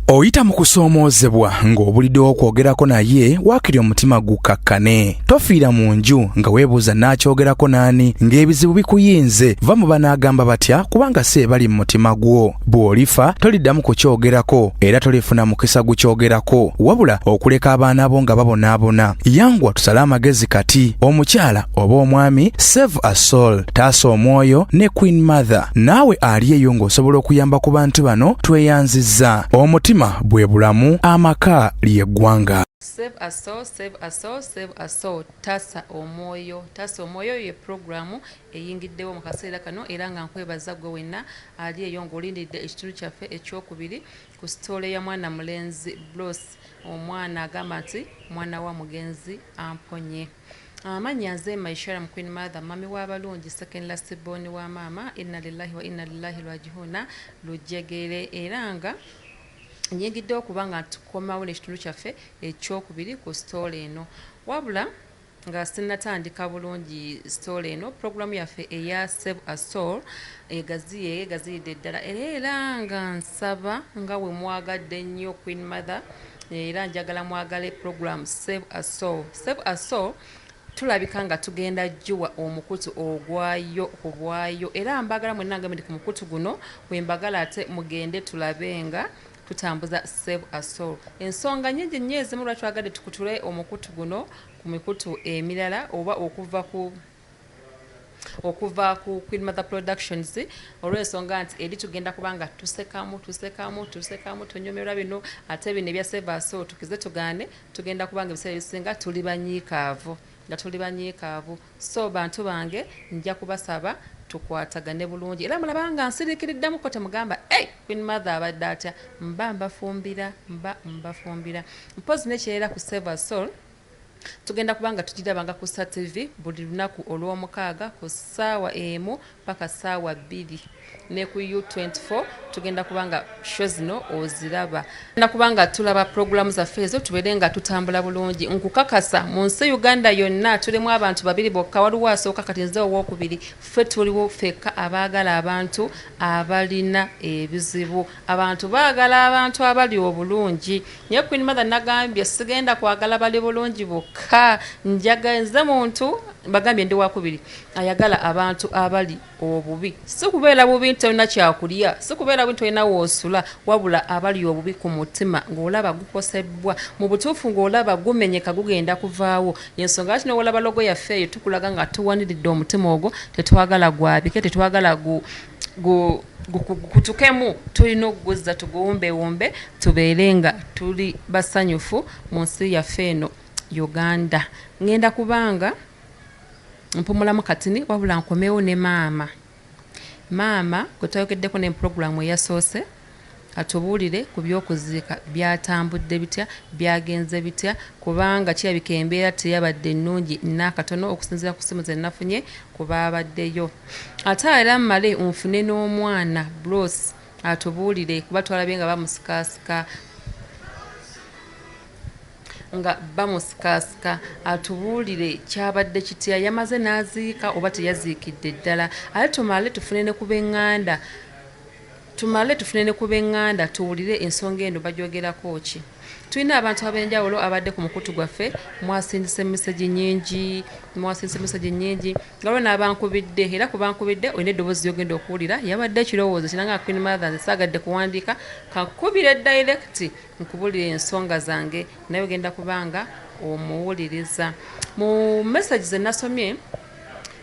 Oyita mu kusoomoozebwa ng'obulidde okwogerako naye waakiri omutima gukakkane. Tofiira mu nju nga weebuuza n'akyogerako naani ng'ebizibu bikuyinze. Va mu banaagamba batya kubanga si bali mu mutima gwo. Bw'olifa toliddamu kukyogerako era tolifuna mukisa gukyogerako wabula okuleka abaana bo nga babonaabona. Yangwa tusale amagezi kati. Omukyala oba omwami, save a soul, taasa omwoyo ne Queen Mother. Naawe ali eyo ng'osobola okuyamba ku bantu bano tweyanzizza. Omutima bwe bulamu, amaka ly'eggwanga. Save a soul, save a soul, save a soul. Taasa omwoyo. Taasa omwoyo ye programu eyingiddewo mu kaseera kano era nga nkwebaza gwe wenna ali eyo ng'olindidde ekitundu kyaffe ekyokubiri ku sitoole ya mwana mulenzi Bros. Omwana agamba nti mwana wa mugenzi Aponye. Amannya nze Maishara mu Queen Mother, mami w'abalungi, second last born wa maama, inna lillahi wa inna lillahi raji'un, lujjegere era nga nyingiddewo kubanga tukomawo n'ekitundu kyaffe ekyokubiri ku sitoole eno. Wabula nga sinnatandika bulungi sitoole eno, programu yaffe eya Save a Soul egaziyidde ddala era nga nsaba nga we mwagadde nnyo Queen Mother era njagala mwagale programu Save a Soul. Save a Soul tulabika nga tugenda jjuwa omukutu ogwayo ku bwayo era mbagala mwenna nga ndi ku mukutu guno wembagala ate mugende tulabe nga tutambuza Save a Soul. Ensonga nnyingi nnyo ezimu lwaki twagadde tukutule omukutu guno ku mikutu emirala oba okuva ku Queen Mother Productions olw'ensonga nti eri tugenda kubanga tusekamu tonyomerwa bino ate bino ebya Save a Soul tukize tugaane tugenda kubanga ebiseera ebisinga tuli banyiikaavu. So bantu bange nja kubasaba tukwatagane bulungi era mulabanga nsiriikiriddamu ko temugamba Queen Mother abadde atya mba mbafumbira mpozi nekyerera ku Save a Soul tugenda kubanga tugirabanga ku Star TV buli lunaku olw'omukaaga ku ssaawa emu paka ssaawa 2 ne ku U24 tugenda kubanga show zino oziraba na kubanga tulaba programu zaffe ezo tubeere nga tutambula bulungi. Nkukakasa mu nsi Uganda yonna tulimu abantu babiri bokka, waliwo asooka kati nze owookubiri, ffe tuliwo ffekka abaagala abantu abalina ebizibu. Abantu baagala abantu abali obulungi. Naye Queen Mother nagambye sigenda kwagala bali bulungi bokka, njaga nze muntu bagambye ndi wakubiri ayagala abantu abali obubi. Si kubeera bubi nti olina kyakulya, si kubeera bubi nti olina woosula, wabula abali obubi ku mutima ng'olaba gukosebbwa, mu butuufu ng'olaba gumenyeka gugenda kuvaawo. Yensonga lwaki n'olaba logo yaffe eyo tukulaga nga tuwaniridde omutima ogwo, tetwagala gwabike, tetwagala kutukemu, tulina okuguzza tuguwumbewumbe tubeere nga tuli basanyufu mu nsi yaffe eno Uganda. Ngenda kubanga mpumulamu katini wabula nkomewo ne maama gwe twayogeddeko ne programu eyasoose atubuulire ku by'okuziika byatambudde bitya, byagenze bitya, kubanga kirabika embeera teyabadde nnungi n'akatono okusinziira ku ssimu ze nafunye ku baabaddeyo. Ate era mmale nfune n'omwana Bros atubuulire kuba twalabye nga bamusikaasika atubuulire kyabadde kitya, yamaze n'aziika oba teyaziikidde ddala. Ate tumale tufune ne ku b'eŋŋanda tuwulire ensonga eno bagyogerako ki. Tulina abantu ab'enjawulo abadde ku mukutu gwaffe, mwasindisa emesegi nnyingi nga lwo n'abankubidde era ku bankubidde olina eddoboozi ly'ogenda okuwulira yabadde ekirowoozo kiranga Queen Mother nze saagadde kuwandiika kankubire direct nkubulira ensonga zange naye ogenda kubanga omuwuliriza. Mu message ze nasomye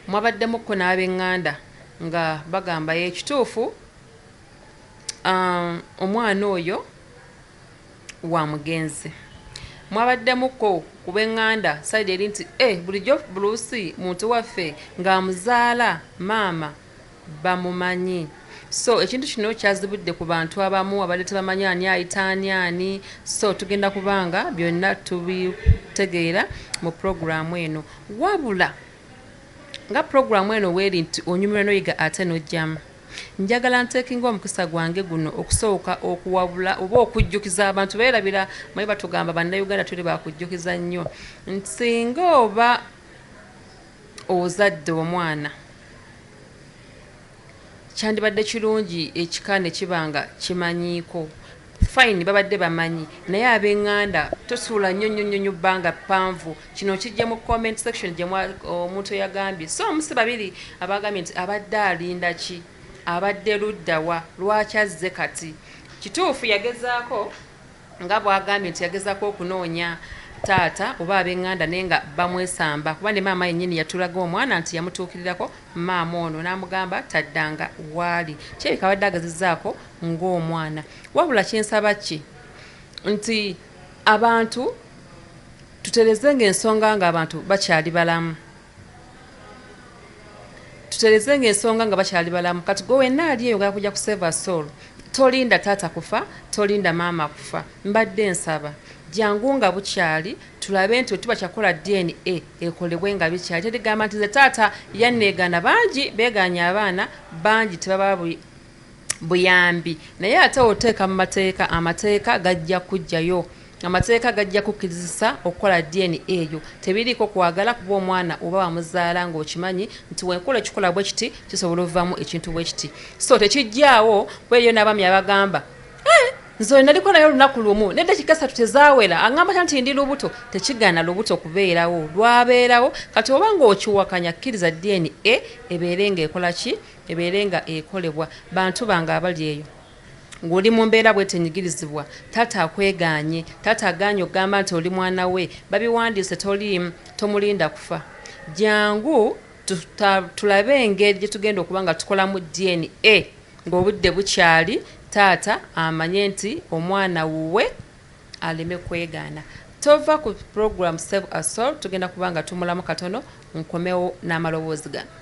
mwabaddemukko n'ab'eŋŋanda nga bagamba ekituufu omwana oyo wa mugenzi. Mwabaddemuko ku b'eŋŋanda side eri nti bulijjo Buluusi muntu waffe ng'amuzaala maama bamumanyi. So ekintu kino kyazibudde ku bantu abamu abadde tebamanyi ani ayita ani. So tugenda kubanga byonna tubitegeera mu programu eno, wabula nga programu eno weeri nti onyumirwa n'oyiga ate n'ojjamu. Njagala nteekinga omukisa gwange guno okusooka okuwabula oba okujjukiza abantu beerabira mayi batugamba bannayuganda tuli bakujjukiza nnyo nti singa oba ozadde omwana kyandibadde kirungi ekika ne kibanga kimanyiiko fine babadde bamanyi naye ab'eŋŋanda tosuula nnyo bbanga ppanvu kino kijja mu comment section gye omuntu yagambye so omusi babiri abagambye nti abadde alinda ki abadde luddawa lwaki azze kati kituufu yagezaako nga bwagambye nti yagezaako okunoonya taata oba ab'eŋŋanda naye nga bamwesamba kuba ne maama yennyini yatulaga omwana nti yamutuukirirako maama ono n'amugamba taddanga waali kyebika abadde agezezzaako ng'omwana wabula kyensaba ki nti abantu tuterezenga ensonga ng'abantu bakyali balamu tuterezenga ensonga nga bakyali balamu kati gwe wenna ali eyo kujja kuseva soul tolinda taata kufa tolinda maama kufa mbadde nsaba jangu nga bukyali tulabe nti tuba kyakola DNA ekolebwe nga bikyali tedigamba nti ze taata yanneegana bangi beeganya abaana bangi tebaba buyambi naye ate oteeka mu mateeka amateeka gajja kujjayo amateeka gajja kukkirizisa okukola DNA eyo tebiriiko kwagala kuba omwana oba wamuzaala ng'okimanyi nti wenkola ekikola bwe kiti kisobola ovaamu ekintu bwe kiti so tekijjaawo bweyo n'abaami abagamba nze naliko naye olunaku lumu n'eddakiika 3 tezaawera aŋŋamba nti ndi lubuto tekigaana lubuto kubeerawo lwabeerawo kati oba ng'okiwakanya kkiriza DNA ebeere ng'ekola ki ebeere nga ekolebwa bantu bange abali eyo ng'oli mu mbeera bwetenyigirizibwa taata akweganye taata aganye okugamba nti oli mwana we babiwandiise tomulinda kufa jangu tulabe engeri gye tugenda okuba nga tukolamu DNA ng'obudde bukyali taata amanye nti omwana wuwe aleme kwegaana tova ku program Save a Soul tugenda kuba nga tumulamu katono nkomewo n'amaloboozi gano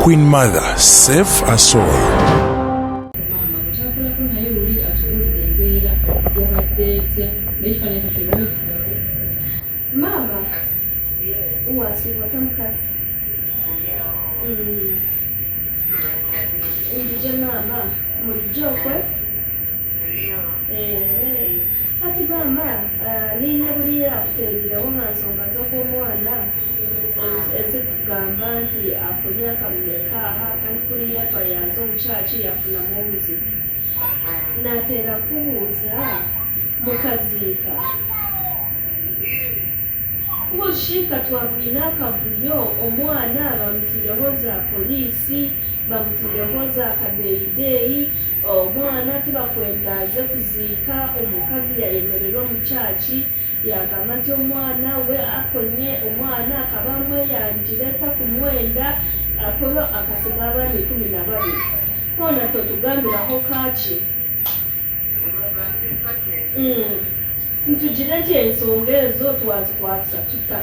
Queen Mother Save a Soul. Mama uwasiwata mkazi ndije mama mulijokwe ati mama nina buliya kutegeerawo nga nsonga z'omwana ezikugamba nti afunye akameka kandi kuliya twayanze omukyaki yafunamu obuzibu nateera kubuuza mukaziika Okuziika twabulina akavuyo omwana bamutireho za poliisi bamutireho za kadeyideyi omwana tibakwendaze kuziika omukazi yayemerera omukyaki yagamba nti omwana we akonye omwana akaba amweyanjire takumwenda apolo akasiga abaana 12 hoona totugambiraho kaki ntugire nti ensonga ezo twazikwatisa tuta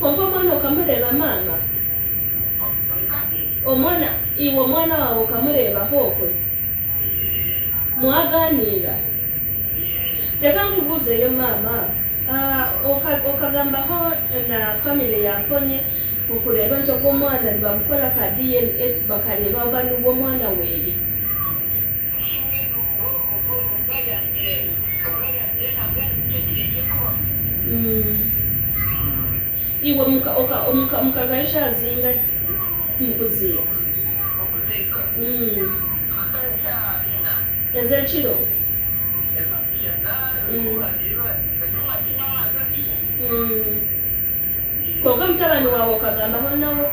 ompa omwana okamureeba maama omwana iwe omwana wawe okamureebaho okwe mwaganiira teka nkubuuzeeyo maama okagambaho na famire ya Aponye okureeba nti omwana nibamukola ka DNA bakareeba obanu bw'omwana weeri iwe mukagaisha azinga mukuziika ezekiro konka mutabani waawe okagambaho nawo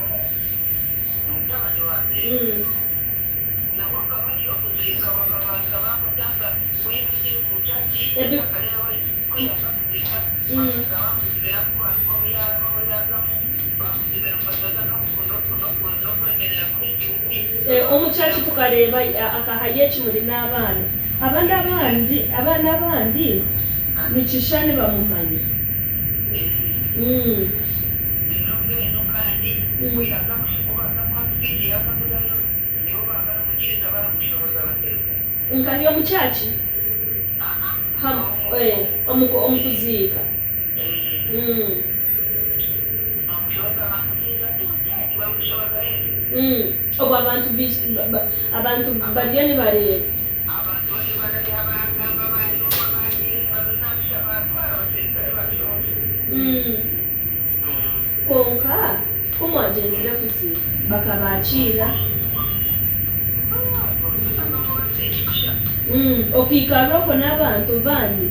omukyaki tukareeba akahaye ekimuli n'abaana abaana abandi nikishani bamumanyi nkali omukyaki omukuziika Obo abantu baliyo ne baleeba. Konka omwagenzire kuziika bakabakiira okiikarwako n'abantu bandi.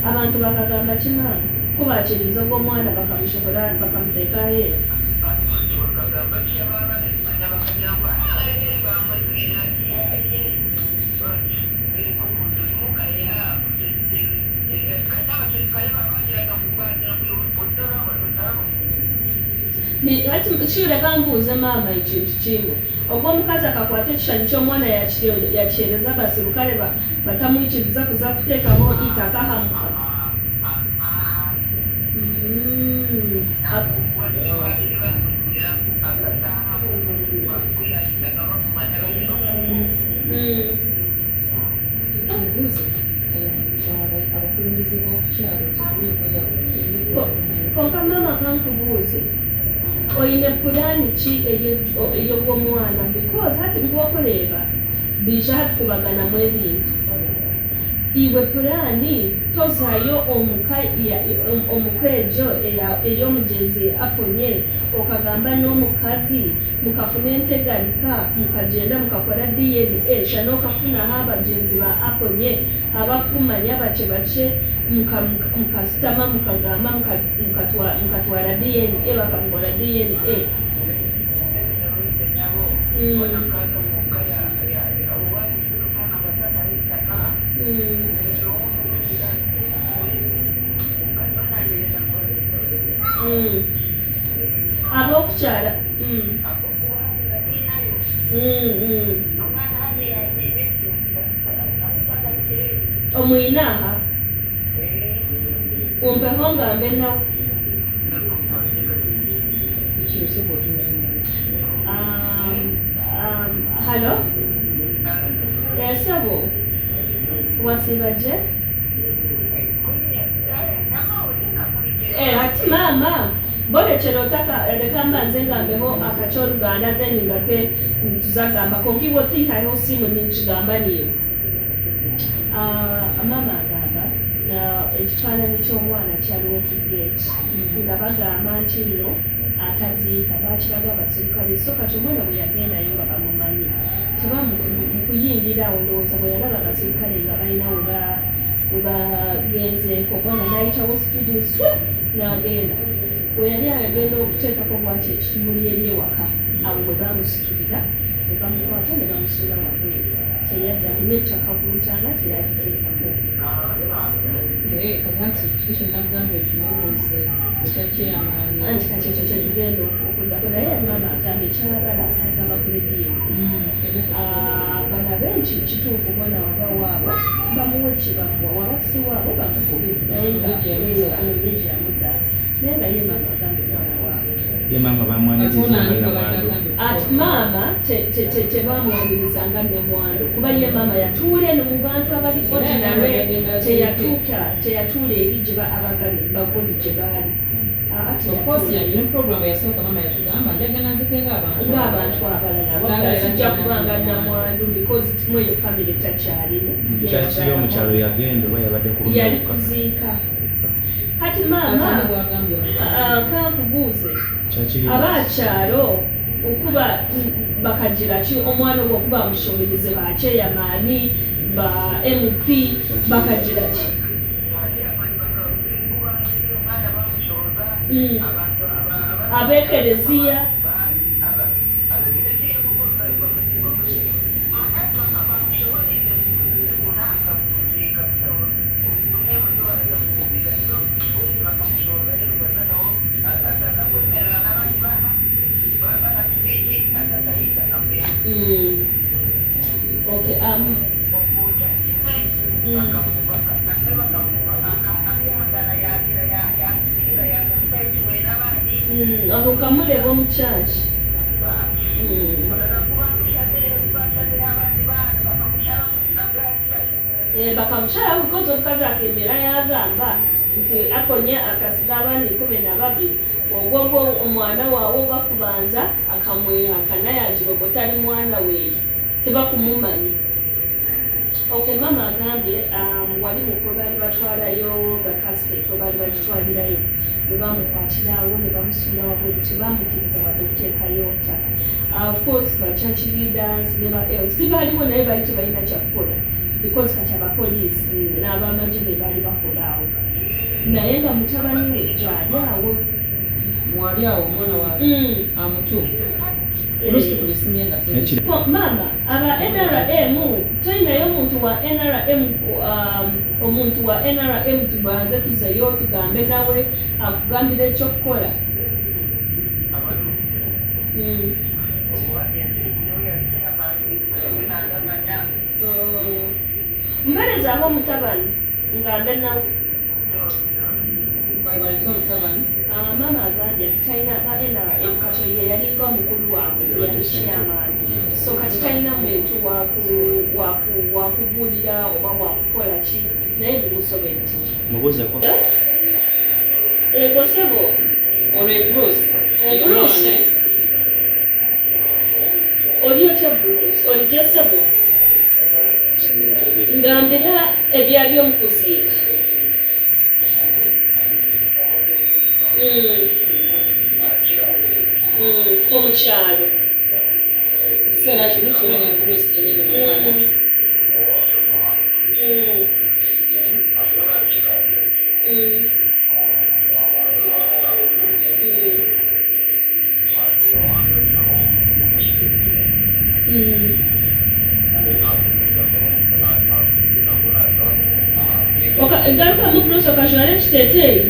Abantu bakagamba kimana kubakiriza ogw'omwana bakamushobola bakamuteeka heera. Ati kireka mbuuze maama ekintu kimu ogwo omukazi akakwata ekishanyi ky'omwana yakyereza abasirukale batamwikiriza kuza kuteekaho itaka hamuka. Konka maama kankubuuze oyine pulaani ki ey'ogw'omwana because hati ng'okuleeba biija hati kubaganamu ebintu iwe pulaani tozaayo omukwejo ey'omugenzi Aponye okagamba n'omukazi mukafuna entegalika mukagenda mukakora DNA shana okafunaho abagenzi ba Aponye abakumanya bake mukasitama mukagamba mukatwara DNA bakamukora DNA. Abokukyala omwinaaha ompeho ngambe ennaku halo esabo wasiba gye ati maama bolekera otaka leka mbanze ngambeho akakyoluganda then ngape tuzagamba konkiwo tihaho simu ninkigamba niyo. Maama agamba ekifaananyi ky'omwana kyaliwo ku gate nga bagamba nti nno ataziika bakiraga abasirikale so kati omwana bwe yagendayo nga bamumanyi teba mukuyingira awo ndowooza bwe yalaba abasirikale nga balina webagenzeeko omwana n'ayitawo speedi swe n'agenda we yali agenda okuteekako bwaki ekimuli eri ewaka awo bwe bamusitulira ne bamukwata ne bamusuula wabweru teyaddamu n'ettaka ku ntaana teyagiteekako. Anti kati ekyo kyetugenda okuddako naye maama agamba ekyalagala agamba ku rediyo balabe nti kituufu omwana wabawaabwe bamuwe kibamuwa waba si waabwe bamukube naye ngaanonejyamuzaala naye nga ye maama agamba omwana waabwe ye maama bamwaniriza ati maama tebamwanirizanga ne mwandu kuba ye maama yatuula eno mu bantu abali ordinary teyatuula eri gye abagali bagundi gye baali ng'abantu abalala sijja kubanga namwandu because mweyo family takyalimu kyaki omukyalo yagenda oba yabadde ku yali kuziika. Kati maama kankubuuze abakyalo okuba bakagira ki omwana obwo okuba amushomereze bakyeyamaani ba MP bakagira ki abekereziya okay ako kamuleba omu church bakamukyala because omukazi akemera yagamba nti Aponye akasiga abaana 12 ogwo omwana waawe bakubanza akamwehakana yagirogota ali mwana we tebakumumanyi. Okay, mama agambye wali mukwe baali batwalayo bakasket baali bagitwalirayo bwe bamukwatirawo ne bamusula wabweru tebamukiriza wadde okuteekayo ttaka. Of course ba church leaders never else baaliwo naye baali tebalina kyakukola because kati abapoliisi n'abamagye be baali bakolaawo naye nga mutabani we gyali awo mwali awo omwana wa amutu mama aba NRM tulinayo omuntu wa NRM omuntu wa NRM tubanze tuzeyo tugambe nawe akugambira ekyokukola. Mbarezaho omutabani ngambe nawe mama agambye talina ba NRM kati yalinga mukulu waabwe yali chairman so kati talina muntu wakubuulira oba wakukola ki naye bimusobedde mubuuzeko ego sebo olwo Bruce oli otya Bruce olijja sebo ngambira ebyali omukuziika omukyalo kiseera kino tulina Bruce yennyini mwana garuka mu Bruce okajwala ekiteeteeyi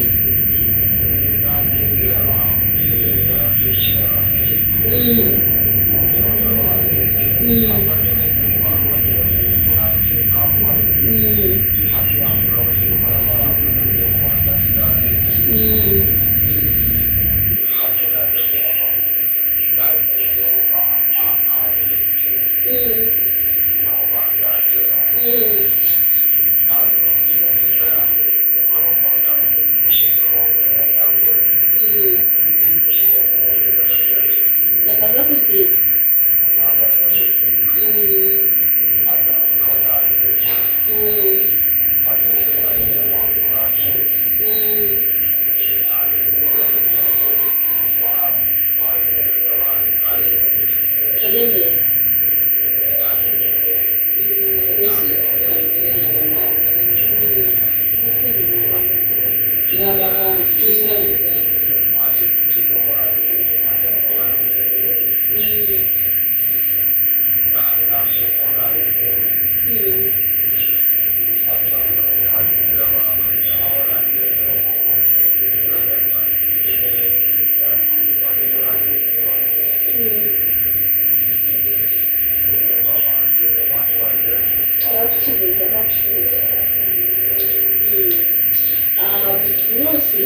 Bruce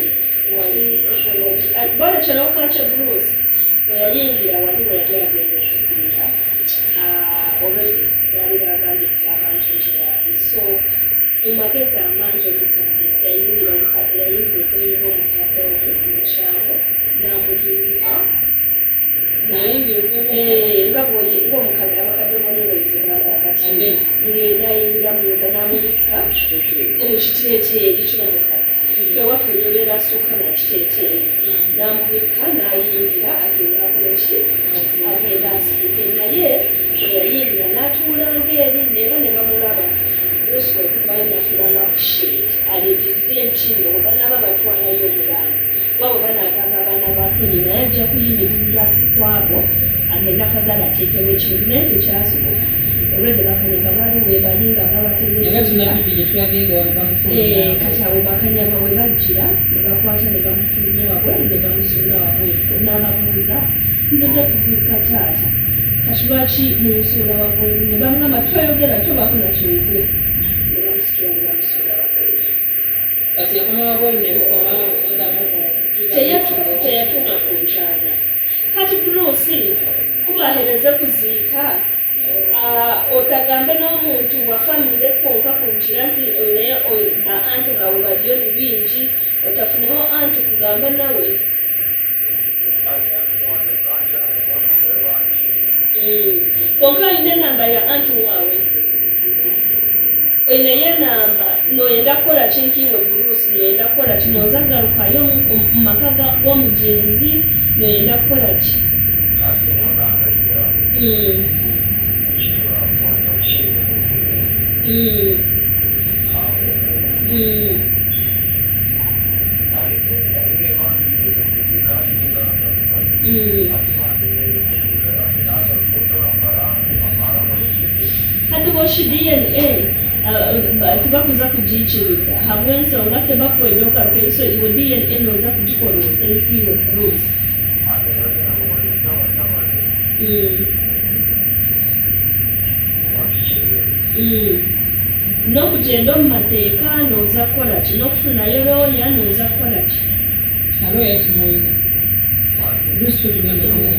wali bwana chaloka cha Bruce yayingira wali wali agenda okuziika already wali bagambye abantu nti so umagezi amangi omukadde yayingira omukadde yayingira okweringa omukadde omukyalo n'amuyingiza nga omukadde abakadde omunyewezebagakati nayingira munda n'amubikka mukiteeteeri kyomukadde fewatuyebeera asooka nakiteeteeri n'amubikka n'ayingira agenda akoleki agenda asiike naye weyayingira n'atuulanga eri neera ne bamulaba osikuvayo n'atuula lakusheet alindirire entindo banaaba batwalayo omulaala wabo banagamba abaana bakonye naye ajja kuyimirira kwabo agenda kazaala ateekewo ekintu naye tekyasobola olwedde bakanyama baali webalinga babategeekati abo bakanyama we bajjira ne bakwata ne bamufulumya wabweru ne bamusuula wabweru n'ababuuza nzize kuziika taata kati lwaki munsuula wabweru ne bamugamba twayogera tobaako nakyoyogera ne bamusitula ne bamusuula wabweru kati yakoma wabweru ne mukoma teyatuuka ku nkyana kati Bruce kubahereze kuziika otagambe n'omuntu wa famire kwonka kungira nti naye ba anti bawe baliyo ni bingi otafuneho anti kugamba nawe konka oyina enamba ya anti waawe oyinayo enamba noyenda kukola kinkiwe buluusi noyenda kukola ki nooza garukayo mu maka g'omugenzi noyenda kukola ki hati boshi DNA tebakuza kugiyikiriza habw'ensonga tebakwenda okarukayo so iwe DNA nooza kugikola oterekiwe buluusi n'okugenda omu mateeka nooza kukola ki n'okufunayo looya nooza kukola ki alooya tumwine lusi tugenda looya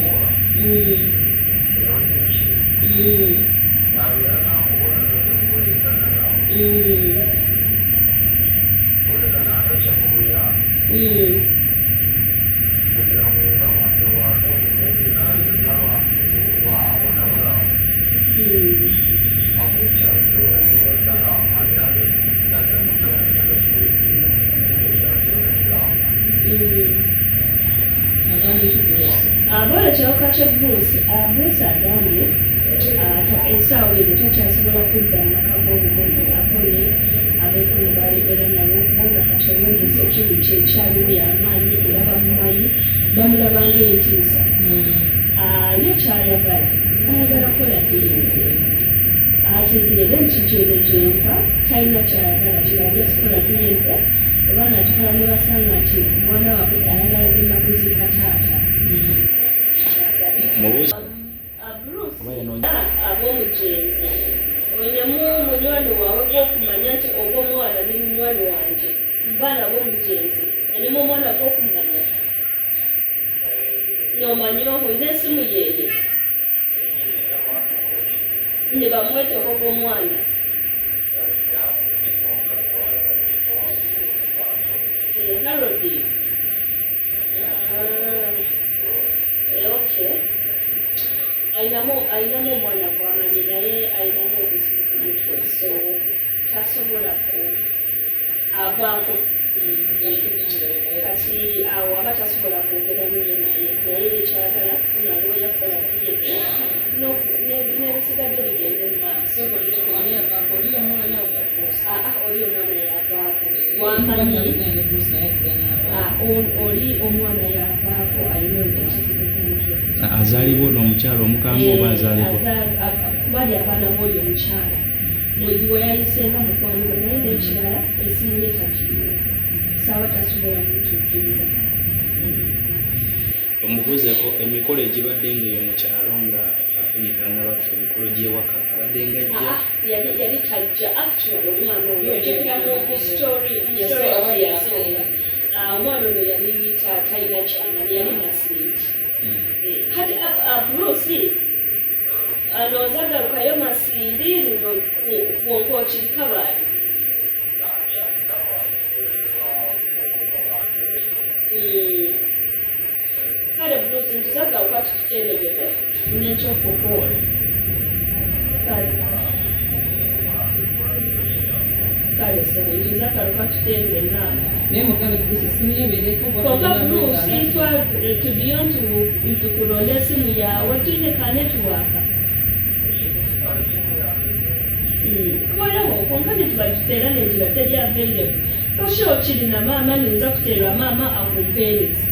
Abona kiwuka ky'ebbuusi Bruce agambye essaawa eno takyasobola kudda mu maka g'obugunju Aponye abeeko ne baayogera nabo kubanga kati ewundi security ekyaliwo y'amaanyi era bamumanyi bamulaba ng'entiisa ye kyayagala ayagala kukola DNA ategeere nti gyeno gyempa talina kyayagala kirajja sikola DNA oba nakikola ne basanga nti omwana waffe ayagala genda kuziika taata ab'omugenzi onyemu munywani wawe gw'okumanya nti oba omwana ne munywani wange mubaana b'omugenzi onyemu omwana gw'okumanya n'omanya olina essimu yeeye ne bamweteko gw'omwana Harodi okay ayinamu omwana gwamanyi naye ayinamu obuzibu ku mutwe so tasobola avaako kati awo aba tasobola kwogera naye naye ekyagala kufuna looya kukola n'ebisigadde bigende mu maaso oli omwana yavaako wamanyi oli omwana yavaako alina ekizibu ku mutwe azaalibwa n'omukyalo omukambwe oba azaalibwa bali abaana b'oli omukyala we yayisenga mukwano gwe naye n'ekirala essimu ye takirina saaba tasobola mutuukirira omubuuzeeko emikolo egibadde ngaeyo mu kyalo nga apenyitanabaffe emikolo gy'ewaka abadde ngajja yali tajja actually omwana oyo okiramu ku story omwana ono yali talina kyamani yali nasingi kati Bruce nooza garukayo masindi luno wonkokirikabaali kale Bruce ntuza garuka tututerebere tufune ekyokukola kale sebe ntuza garuka tuterere enamba konka Bruce tudiyo ntukulonda esimu yawe tuyine ka netiwaaka kolewo konka netubagiteera nengira teri available tosho kiri na maama ninza kuteerwa maama akumpeereza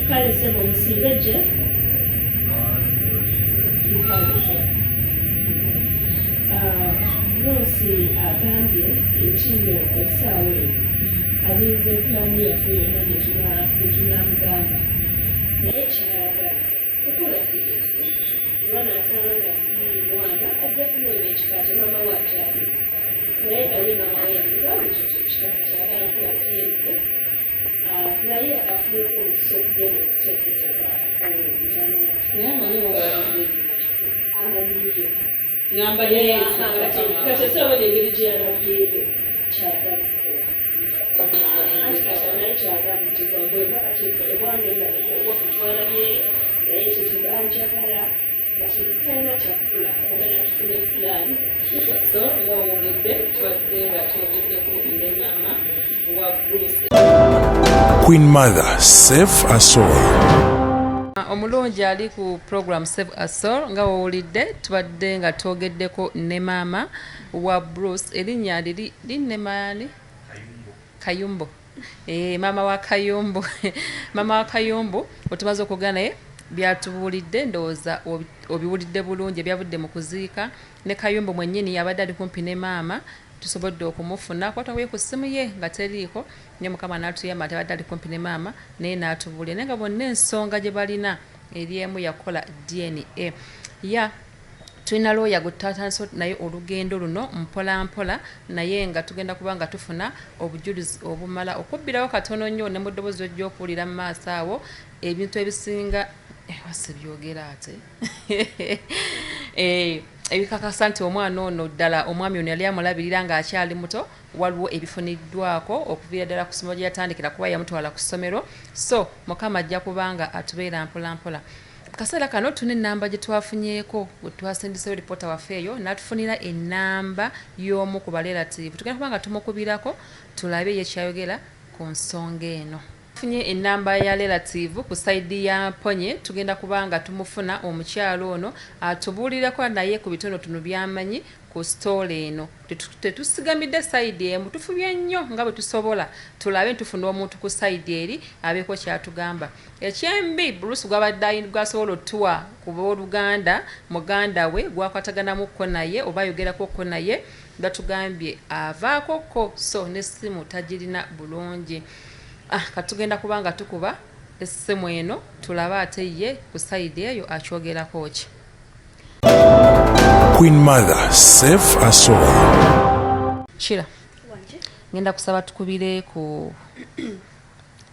kale sebo musiibe gye Bruce agambye ekino essaawa eno alinze pulaani yaffe yonna gyetunamugamba naye kyayagala kukola oba nasanga nga si mwana ajja kunoonya ekika kye maama wakyali naye nga ye maama we yamugamba ekyo kyekika kyayagala nkulatiyempe naye afuneko olukusa okugenda okuteeketeka naye amanyi wabaze amanyiyo ngamba kasesaba engeri gye yalabyeyo kyagala kukola anti kati naye kyagala ntigambweba kati ebwanenga wakutwalabye naye kitibanjagala kati tena kyakula yagala tufune pulaani so nga wowulidde tubadde nga twogeddeko ne maama wa Bruce Queen Mother, save us all. Omulungi ali ku program Save a Soul nga wowulidde tubadde nga twogeddeko ne maama wa Bruce erinnya linne maani Kayumbo maama wa Kayumbo maama wa Kayumbo otumaze okugaa naye byatubuulidde ndowooza obiwulidde bulungi ebyavudde mu kuziika ne Kayumbo mwennyini yabadde ali kumpi ne maama tusobodde okumufuna kwatakuye ku ssimu ye nga teriiko ne mukama n'atuyamba nti abadde ali kumpi ne maama naye n'atubuulira naye nga bonna ensonga gye balina eri emu yakola DNA tulina looya guttatandise naye olugendo luno mpola mpola naye nga tugenda kuba nga tufuna obujulizi obumala okubbirawo katono nnyo ne mu ddoboozi ojja okuwulira mu maaso awo ebintu ebisinga wasi byogera ate ebikakasa nti omwana ono ddala omwami ono yali amulabirira ng'akyali muto waliwo ebifuniddwako okuviira ddala ku ssomero gye yatandikira kuba yamutwala ku ssomero so mukama ajja kubanga atubeera mpola mpola kaseera kano tuna ennamba gye twafunyeeko bwe twasindiseyo lipoota waffe eyo n'atufunira ennamba y'omu ku barelative tugenda kuba nga tumukubirako tulabe ye kyayogera ku nsonga eno tufunye ennamba ya relative ku sayidi ya Aponye tugenda kuba nga tumufuna omukyalo ono atubuulirako naye ku bitonotono by'amanyi ku story eno tetusigamidde sayidi emu tufubye nnyo nga bwe tusobola tulabe tufuna omuntu ku sayidi eri abeeko kyatugamba ekyembi Bruce gwabadde gwasobola otuwa ku booluganda muganda we gwakwataganamukko naye oba ayogerakokko naye batugambye avaakokko so n'essimu tagirina bulungi katugenda kuba nga tukuba essimu eno tulabe ate ye ku sayidi eyo akyogerako ki Queen Mother, save us all. Shira ngenda kusaba tukubire ku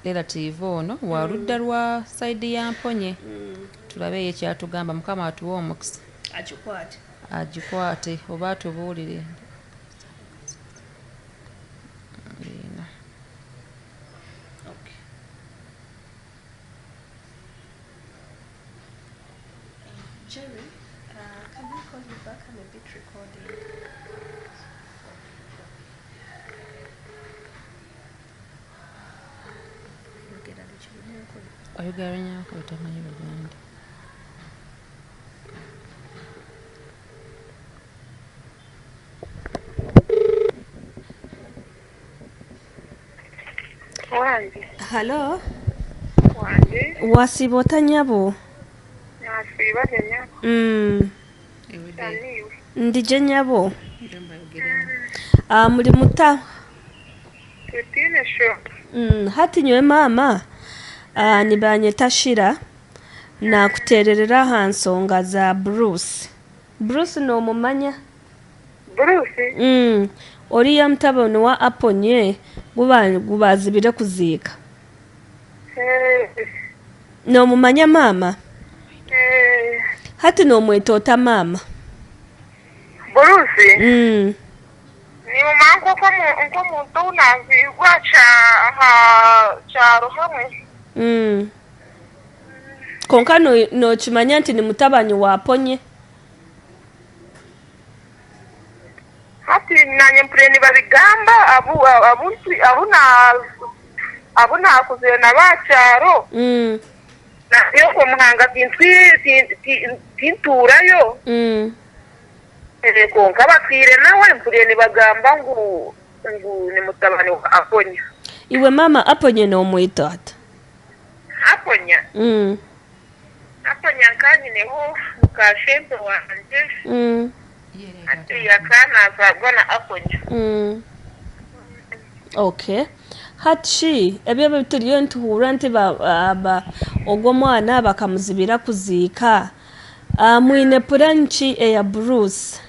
relative ono wa ludda lwa sayidi ya Aponye tulabe ye kyatugamba mukama atuwa omukisa agikwate oba atubuulire Jerry, can I call you back? I'm a bit recording. oyogera nyako otamanyi Luganda Hello. Wasibota nyabo. Nasiba nyabo. Ndije nyabo. Muri muta. Tutine sho. Hati nywe mama. Nibanye tashira na kutererera hansonga za Bruce. Bruce no mumanya. Bruce? Oriya MUTABANI wa Aponye gubazibire kuziika. No mumanya mama? Hati no mwetota mama. Bruce? Ni mumangu kwa muntu nazigwa cha rohamwe. Konka no chimanya nti ni MUTABANI wa Aponye. Hati nanye mpureni babigamba abuna kuzena bacharo. Na yo muhanga tinturayo. Konka batire nawe mpureni bagamba ngu ni MUTABANI wa Aponye. Iwe mama Aponye no mwitata. Aponye? Aponye kanyi neho mukashempe wanje. Ati yakana zabona Aponye. Okay. Hachi ebyo bituriyo ntuhura nti ogwo mwana bakamuzibira kuziika. Mwine puranchi eya Bruce.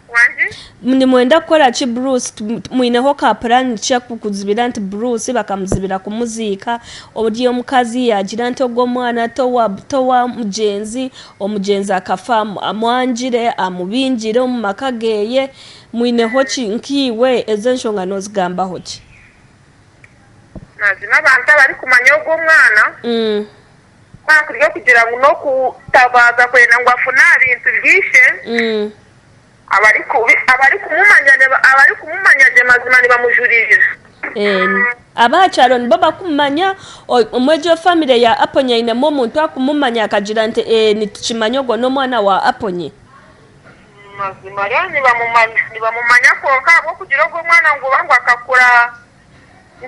Wanje? Nimwenda kukola ki Bruce mwineho ka plan kya kukuzibira nti Bruce bakamuzibira kumuziika oli omukazi yagira nti ogw'omwana towa mugenzi omugenzi akafa amwanjire amubinjire mu maka geye mwineho kinkiwe ezo ensonga n'ozigambaho ki mazima abantu abali kumanya ogw'omwana kwakuliyo kugira ngo n'okutabaza kwenda ngo afune ebintu byishe abali kumumanya gye mazima ne bamujulirira abakyalo nibo bakumanya omwejo famire ya Aponye inemu omuntu akumumanya akagira nti nitukimanya ogwo n'omwana wa Aponye mazima era nibamumanya konka habwokugira ogw'omwana ngo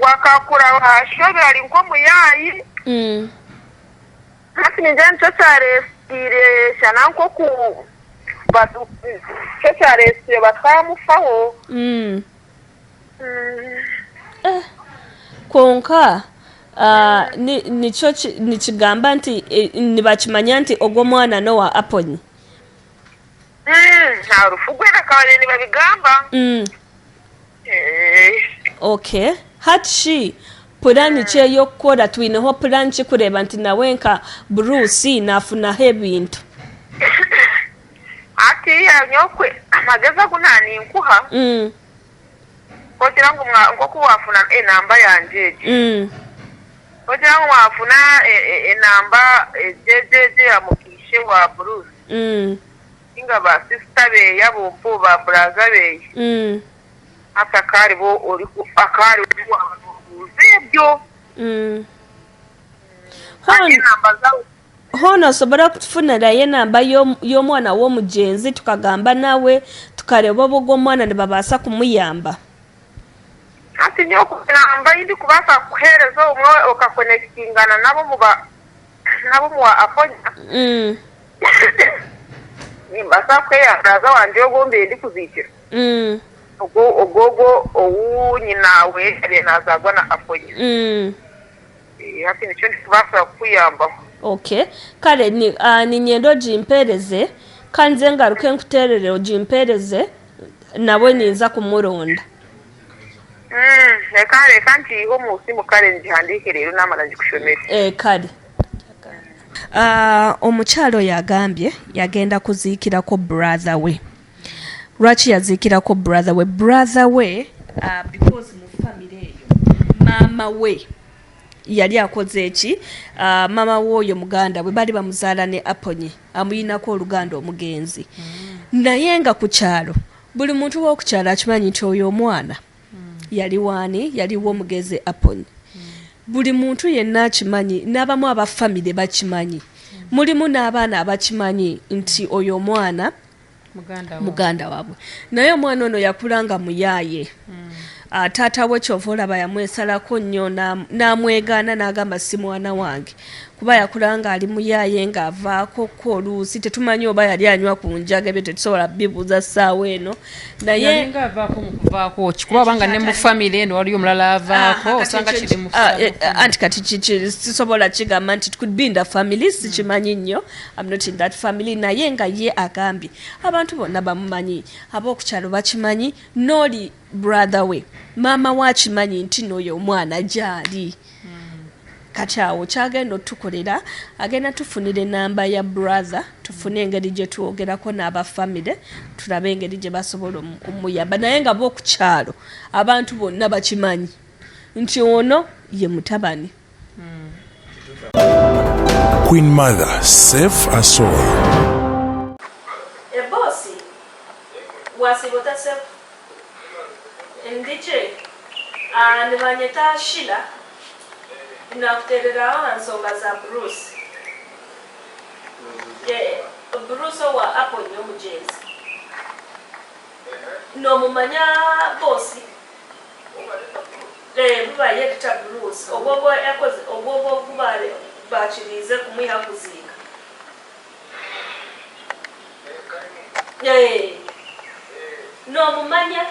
akakura ashobora ali nk'omuyayi hati ninjye nicyo cyaresire cyane nko cyo cyaresire bakamufaho konka nicyo nikigamba nti nibakimanya nti ogw'omwana n'owa Aponye nta rufu gwena kabari nibabigamba okay hati pulani ki ey'okukola tuyineho pulani ki kureba nti nawe nka Bruce naafunaho ebintu ati yanyokwe amagezi ago ntaninkuha kugira ngo nk'uko wafuna enamba yanjye kugira ngo wafuna enamba jejeje yamukishe wa Bruce inga ba sister be yabompo ba braza be atakari bo akari zebyo hono osobola kutufunira ye namba y'omwana w'omugenzi tukagamba nawe tukareba obw'omwana ne babaasa kumuyamba ati nyo kunamba indi kubasa kuhereza omwe okakonektingana nabo mu Aponye nimbasa kweyambaza wanje ogombe ndi kuzikira ogogo owunyinawe naazagwa na Aponye hati nicyo ndikubasa kuyambaho okay kale ninyenda ogimpereze kanze ngaruke nkuterere ogimpereze nawe ninza kumuronda reka ntiho munsi mu kale ngihandike rero namala ngikushomere kale omukyalo yagambye yagenda kuziikirako brother we lwaki yaziikirako brother we because mu family eyo maama we yali akoze eki maama w'oyo muganda we bali bamuzaala ne Aponye amuyinako oluganda omugenzi naye nga ku kyalo buli muntu w'okukyalo akimanyi nti oyo omwana yali waani yaliwo omugezi Aponye buli muntu yenna akimanyi n'abamu aba family bakimanyi mulimu n'abaana abakimanyi nti oyo omwana muganda waabwe naye omwana ono yakulanga muyaaye taata we kyova olaba yamwesalako nnyo n'amwegaana n'agamba si mwana wange kuba yakulanga ali muyaaye ng'avaako ko oluusi tetumanyi oba yali anywa ku njaga byo tetusobola bibuuza ssaawa eno naye ng'avaako mu kuvaako kuba banga ne mu famire eno waliyo omulala avaako osanga kiri mu anti kati sisobola kigamba nti could be in the family sikimanyi nnyo I'm not in that family naye nga ye agambye abantu bonna bamumanyi ab'okukyalo bakimanyi n'oli brother we maama wakimanyi nti n'oyo omwana gyali kati awo kyagenda otukolera agenda tufunira enamba ya brother tufune engeri gye twogerako n'aba family tulabe engeri gye basobola omuyamba naye nga b'okukyalo abantu bonna bakimanyi nti ono ye mutabani Queen Mother, save us all. Ebosi wasibota se ndiche anibanyeta shila nakuterera nsonga za Bruce Bruce wa Aponye omugenzi n'omumanya bosi buba yekita Bruce obwobo yakoze obwobo kubale bakirize kumuha kuziika n'omumanya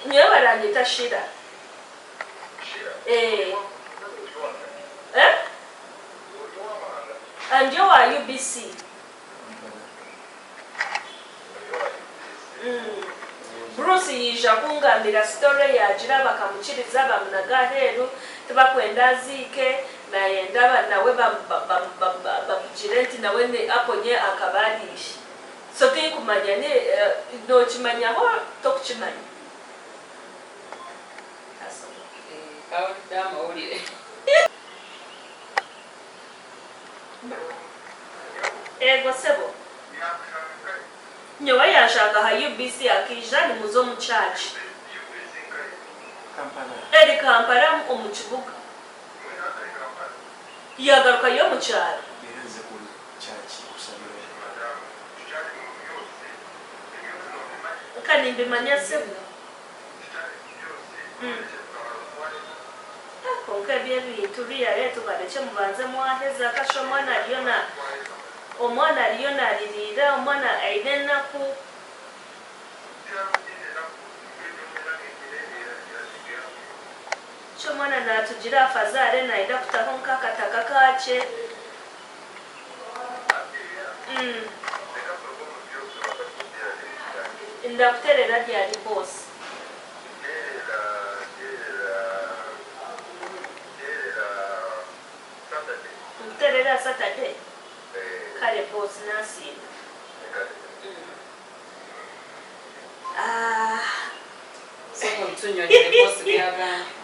niyo baranyita shira ndio wa UBC yija kungambira story yagira bakamukiriza bamunaga heru tebakwenda aziike naye ndaba nawe bamugire nti nawe ne Aponye akabalisha so tinkumanya nokimanyaho tokukimanya ego sebo nyowe yashaka ha UBC akija ni muzo mu church eri Kampala mu kibuga yagaruka yo mu cyaro kanimbi manya sebo konka byebintu byaletu baleke mubanze mwaheza kasho omwana aliyo nalirira omwana aine ennaku kyo omwana natugira afazaale naida kutaho nkakataka kakye ndakuterera lyali bosi nkuterera Saturday kale bosi nasinda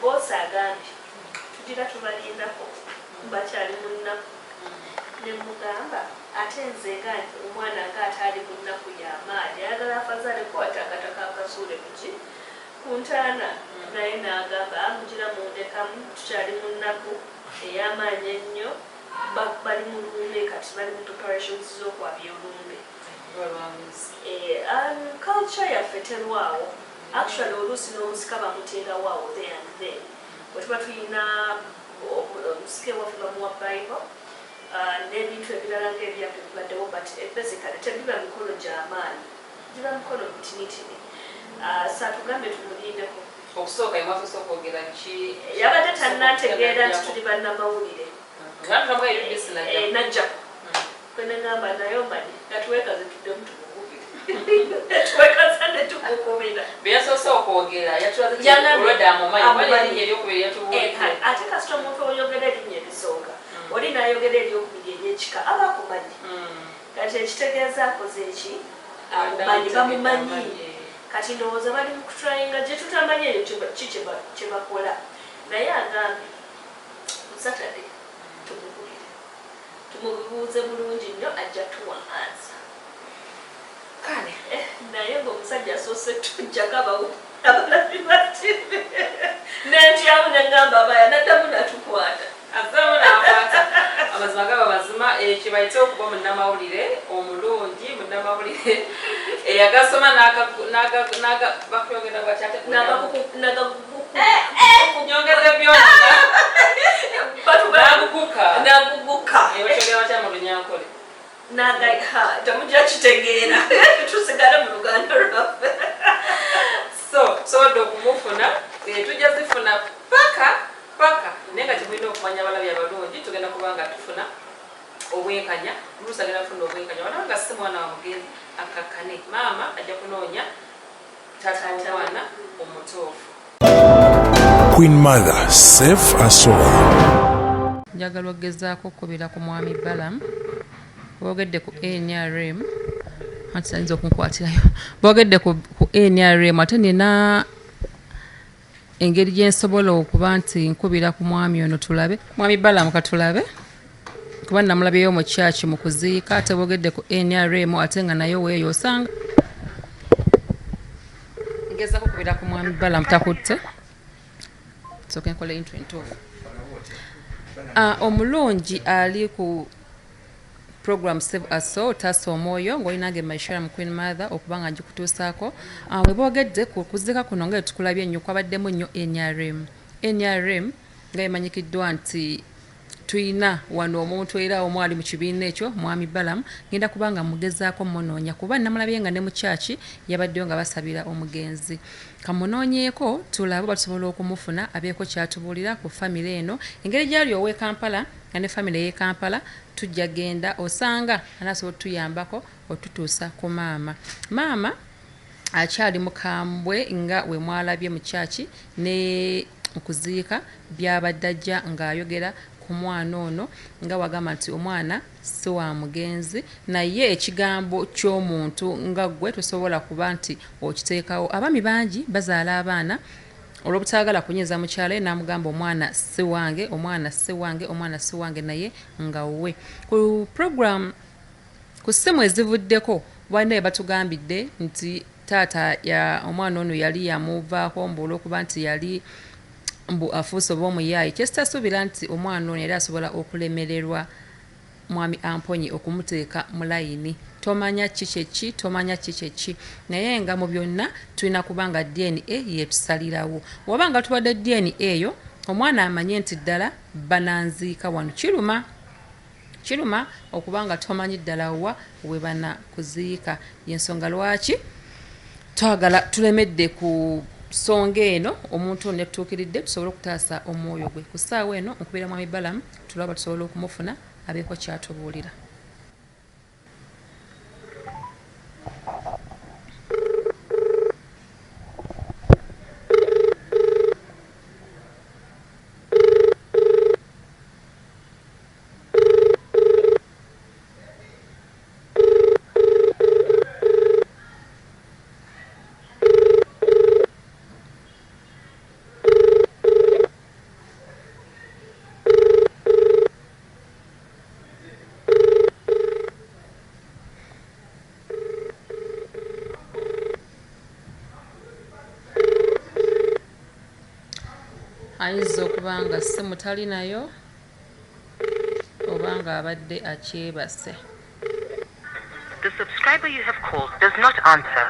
bosi agambye tugira tubalindako bakyali munnaku nemugamba ate nzenga omwana nga ataali munnaku yamaanyi ayagala afazaale kuwatakataka akasuule kuki kuntaana naye n'agamba amugira mundekamu tukyali munnaku ey'amaanyi ennyo bali mu lumbe kati bali mu preparations z'okwabya olumbe culture yaffe terwawo actually oluusi n'omusika bamuteerawo awo there and then bwe tuba tulina omusika ewaffe bamuwa bible n'ebintu ebirala ng'ebyaffe bibaddewo but basically tebiba mikolo gy'amaanyi giba mikolo mitinitini saatugambe tumulindeko okusooka emwasosa okwogera ki yabadde tannategeera nti tuli bannamawulire najjako kwenengamba naye omanyi natuwekaze tuddemu tuwekaza ne tumukumira byeyasoose okwogera yatulaolwedde ate kasita omuntu oyogera erinnya erisooka oli nayogera eryokubiri eryekika aba akumanyi kati ekitegeeza akoze eki amumanyi bamumanyi kati ndowooza bali mu kutrayinga gye tutamanyi eyo ki kyebakola naye agambye Saturday tumubuuze bulungi nnyo ajja tuwaanza kale naye ng'omusajja asoose tujjako abalabi bativi nentyamu nengamba abaya naddamu natukwata amazima gaba mazima kibayite okuba munnamawulire omulungi munnamawulire eyagasoma bakuyogera bakyate kunyongeza byonna naguguka eyokyogera batya mu Lunyankole temujja kitegeera tusigale mu Luganda lwaffe soda okumufuna tujja zifuna paka naye nga temulina okumanya abalabi abalungi tugenda kubanga tufuna obwenkanya oluusi agenda kufuna obwenkanya wanabanga si mwana wa mugenzi akakkane maama ajja kunoonya taata w'omwana omutuufu. Queen Mother, save us all. Njagala ogezaako okukubira ku mwami Balaam boogedde ku NRM ati sayinza okunkwatirayo boogedde ku NRM ate nina engeri gyensobola okuba nti nkubira ku mwami ono tulabe mwami Balaam katulabe kuba namulabyeyo mu church mu kuziika ate boogedde ku NRM ate nga nayo weeyo osanga ngezaako okubira ku mwami Balaam takutte soke nkole intro entuufu omulungi ali ku program Save Us All taasa omwoyo ng'olinange maishara mu Queen Mother okuba nga ngikutuusaako bwe boogedde ku kuziika kuno nga tukulabye ennyo kwabaddemu nnyo NRM nga emanyikiddwa nti tuyina wano omuntu era omwali mu kibiina ekyo mwami Balaam ngenda kubanga mugezaako munoonya kuba namulabye nga ne mu kyaki yabaddeyo nga basabira omugenzi kamunoonyeeko tulabe batusobola okumufuna abeeko kyatubuulira ku famire eno engeri gyali ow'e Kampala nga ne famire y'e Kampala tujja genda osanga anaasobola otuyambako otutuusa ku maama akyali mukambwe nga we mwalabye mu kyaki ne okuziika byabadde ajja ng'ayogera ku mwana ono nga wagamba nti omwana si wa mugenzi naye ekigambo ky'omuntu nga gwe tosobola kuba nti okiteekawo. Abaami bangi bazaala abaana olw'obutaagala kunyiza mukyala n'amugamba omwana si wange, omwana si wange, omwana si wange, naye nga we. Ku program ku ssimu ezivuddeko balina batugambidde nti taata ya omwana ono yali yamuvaako mbu olw'okuba nti yali mbu afuuse oba omuyaayi. Kyesitasuubira nti omwana ono yali asobola okulemererwa mwami Aponye okumuteeka mu layini. Tomanya kikyeki, tomanya kikyeki, naye nga mu byonna tulina kubanga DNA yetusalirawo. Wabanga tubadde DNA eyo omwana amanye nti ddala bananziika wano. Kiruma okubanga tomanyi ddala wa we bana kuziika. Yensonga lwaki twagala tulemedde ku songa eno omuntu ono netutuukiridde tusobole okutaasa omwoyo gwe. Ku ssaawa eno nkubira mwami Balamu tulaba tusobole okumufuna abeeko kyatubuulira. Ayinza okuba nga ssimu talinayo oba nga abadde akyebase. The subscriber you have called does not answer.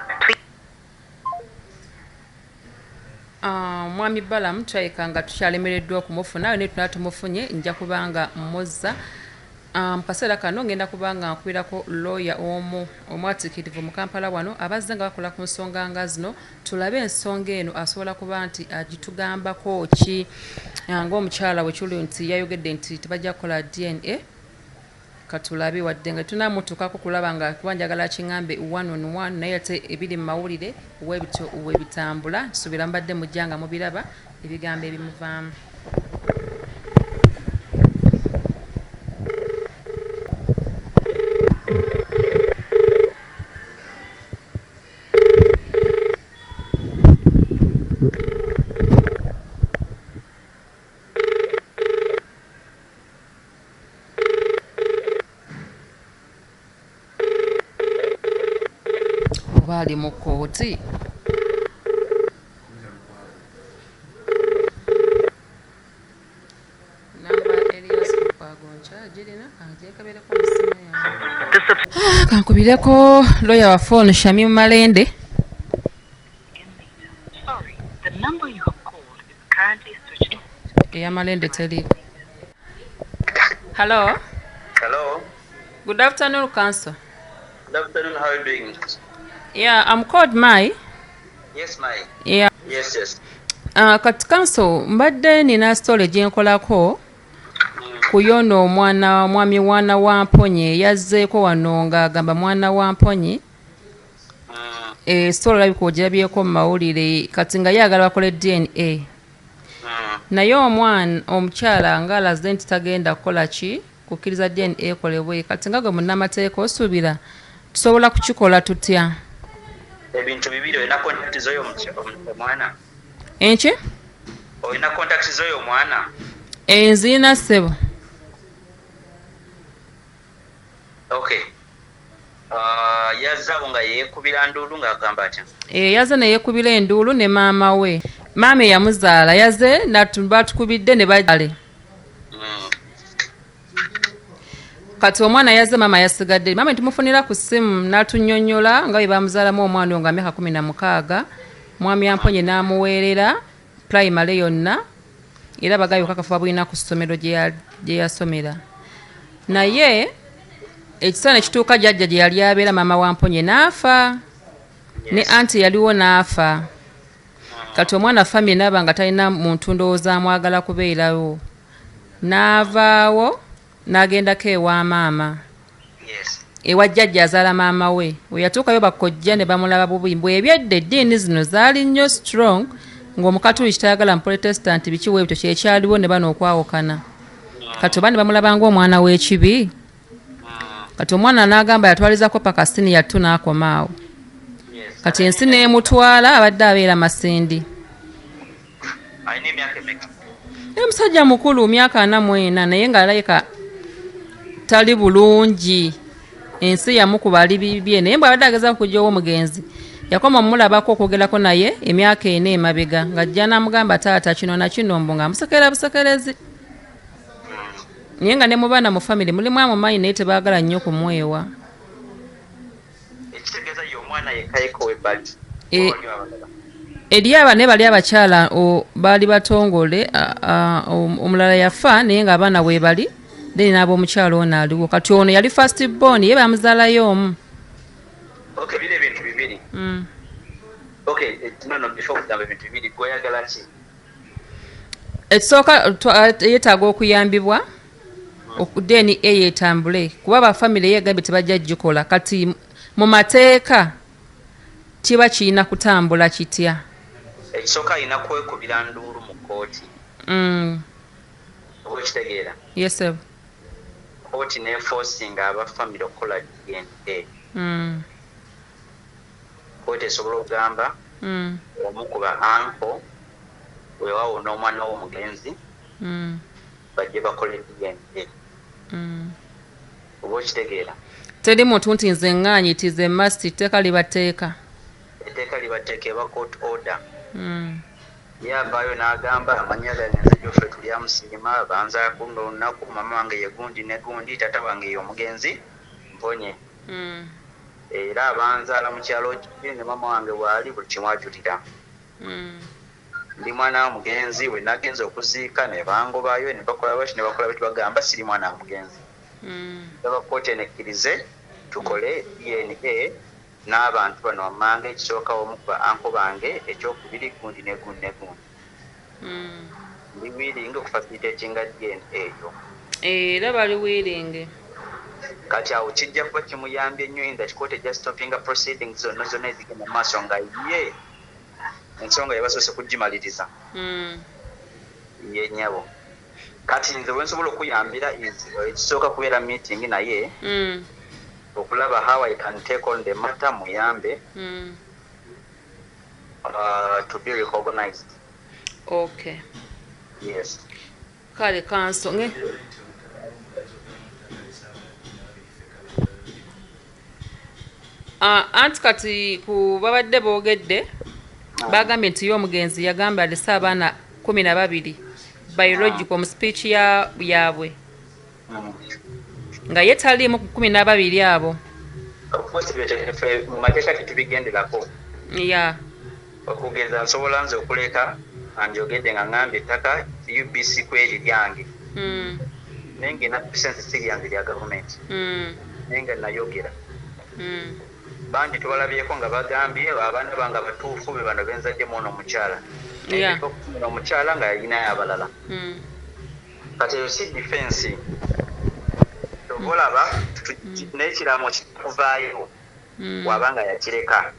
Mwami Balamu tulabika nga tukyalemereddwa okumufuna naye tunala tumufunye nja kubanga mmuzza. Mu kaseera kano ngenda kubanga nkubirako lawyer omwatiikirivu mu Kampala wano abazze nga bakola ku nsonga nga zino tulabe ensonga eno asobola kuba nti agitugambako ki ng'omukyala we kiri nti yayogedde nti tebajja kukola DNA. Katulabe wadde nga tunamutuukako kulaba nga kuba njagala kiŋŋambe 1-on-1 naye ate ebiri mu mawulire webityo webitambula nsuubira mbadde mujja nga mubiraba ebigambo ebimuvaamu. Ali mu kkooti kankubireko lawyer wa phone Shami Malende. Malende teli. Hello. Hello. Good afternoon, Council. Good afternoon. How are you doing? Yeah, I'm called Mai. Yes, Mai. Yeah. Yes. Kati Council, mbadde nina story gye nkolako ku yono omwana mwami wana wa Aponye yazzeeko wano ng'agamba mwana wa Aponye story labika ogirabyeko mu mawulire kati nga yagala bakole DNA. Naye omwana omukyala ng'alaze nti tagenda kukola ki kukkiriza DNA ekolebwe kati nga gwe munnamateeka osuubira tusobola kukikola tutya? Ebintu bibiri olina contact z'oyo omwana. Enki? Olina contact z'oyo omwana. Nzirina ssebo. Okay. Yazzawo nga yeekubira nduulu ng'agamba atya? Yazze ne yeekubira enduulu ne maama we. Maama eyamuzaala yazze batukubidde ne bajale. Kati omwana yazze maama yasigadde. Maama tumufunira ku ssimu n'atunnyonnyola nga bwe bamuzaalamu omwana nga myaka 16. Mwami Aponye n'amuweerera primary yonna era bagayo kakafuba bulina ku ssomero gye yasomera. Naye ekisaana ekituuka jjajja gye yali abeera maama wa Aponye n'afa. Ne anti yaliwo n'afa. Kati omwana family n'aba nga talina muntu ndowooza amwagala kubeerawo. N'avaawo n'agendako ewa maama. ewa jjajja azaala maama we we yatuukayo bakojja ne bamulaba bubi mbwe ebyedda eddiini zino zaali nnyo strong ng'omukatuliki tayagala mu protestant biki weebito kyekyaliwo ne bano okwawukana kati oba ne bamulaba ng'omwana w'ekibi kati omwana n'agamba yatwalizako paka siniya 2 n'akomaawo kati ensi n'emutwala abadde abeera Masindi. Musajja mukulu myaka 44 naye ng'alayika tali bulungi ensi yamukuba ali bibye naye mbwe abadde agezaako kujja ow'omugenzi yakoma omulabako okwogerako naye emyaka 4 emabega ng'ajja n'amugamba taata kino na kino mbu ng'amusekera busekerezi naye nga ne mu baana mu famire mulimu amumanyi naye tebaagala nnyo kumwewa. Eri abane bali abakyala baali batongole omulala yafa naye ng'abaana we bali then n'ab'omukyala ono aliwo kati ono yali first born ye bamuzaalayo omu. Okay, bile bintu bibiri. Okay, no, before kugamba ebintu bibiri gweyagala ki? Ekisooka yeetaaga okuyambibwa then eyetambule kuba bafamire yegambye tebajja gikola kati mu mateeka kiba kirina kutambula kitya. Ekisooka alina kwekubira nduulu mu kkooti. Oba okitegeera? Yes sir. Kkooti n'enforcinga abafamire okukola DNA. Kkooti esobola okugamba omukuba anko weewaawo n'omwana w'omugenzi bajje bakole DNA. Oba okitegeera? Teri muntu nti nze ŋŋaanyi tize masti etteeka libateeka. Etteeka libateeka eba court order. Ye avaayo n'agamba amanya ganyenze gyoffe tulyamusiima banzaako olunaku mama wange ye gundi ne gundi tata wange ye omugenzi mponye. Era abanzaala mu kyalo kye ne mama wange waali buli kimu ajulira. Ndi mwana wa mugenzi we nagenze okuziika ne bangobayo ne bakola baki ne bakola bati bagamba siri mwana wa mugenzi. Abakooti enekkirize tukole DNA n'abantu bano wammanga ekisooka omukuba anko bange ekyokubiri gundi ne gundi ne gundi. Ndi wiringi okufacilitatinga DNA eyo. Era bali wiringi. Kati awo kijja kuba kimuyambye nnyo in that court ejja stoppinga proceedings zonna zonna ezigenda mu maaso nga ye ensonga yabasoose kugimaliriza. Ye nnyabo. Kati nze wensobola okuyambira ekisooka kubeera meeting naye okulaba how I can take on the matter muyambe to be recognized. Okay. Yes. Kale kanso nge anti kati ku babadde boogedde bagambye nti y'omugenzi yagamba alese abaana 12 biological mu speech yaabwe nga ye taliimu ku 12 abo. Mu mateeka tetubigenderako. Okugeza nsobola nze okuleka andyogedde nga ŋŋambye ettaka UBC kweri lyange naye ngena bisensi si lyange lya gavumenti naye nga nayogera bangi tubalabyeko nga bagambye abaana bange abatuufu be bano benzaddemu ono omukyala ono omukyala nga yalinayo abalala kati eyo si defensi obolaba n'ekiraamo kikuvaayo wabanga yakireka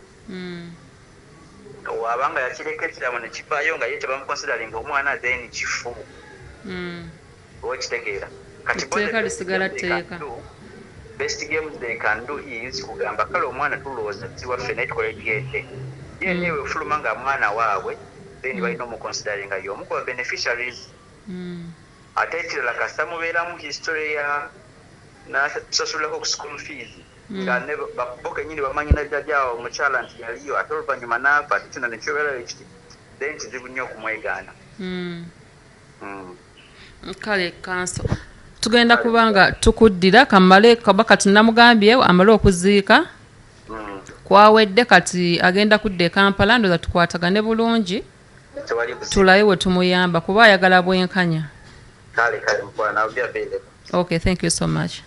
wabanga yakireka ekiraamo ne kivaayo nga ye tebamukonsideringa omwana then kifu oba okitegeera kati etteeka lisigala tteeka. Best game they can do is kugamba kale omwana tulowooza tiwaffe naye tukole DNA ye newe ofuluma nga mwana waabwe then balina omuconsideringa y'omu ku beneficiaries. Ate ekirala kasita mubeeramu history ya nasasulako ku school fees nga ne bo kennyini bamanyi najjajjaawo omukyala nti yaliyo ate oluvannyuma n'afa ate kino nekyobeerayo kiti then kizibu nnyo okumwegaana. Kale kanso tugenda kubanga tukuddira kamale kabaka tunamugambye amale okuziika kwawedde kati agenda kudda e Kampala ndoza tukwatagane bulungi tulaye we tumuyamba kuba ayagala bwenkanya. Okay, thank you so much.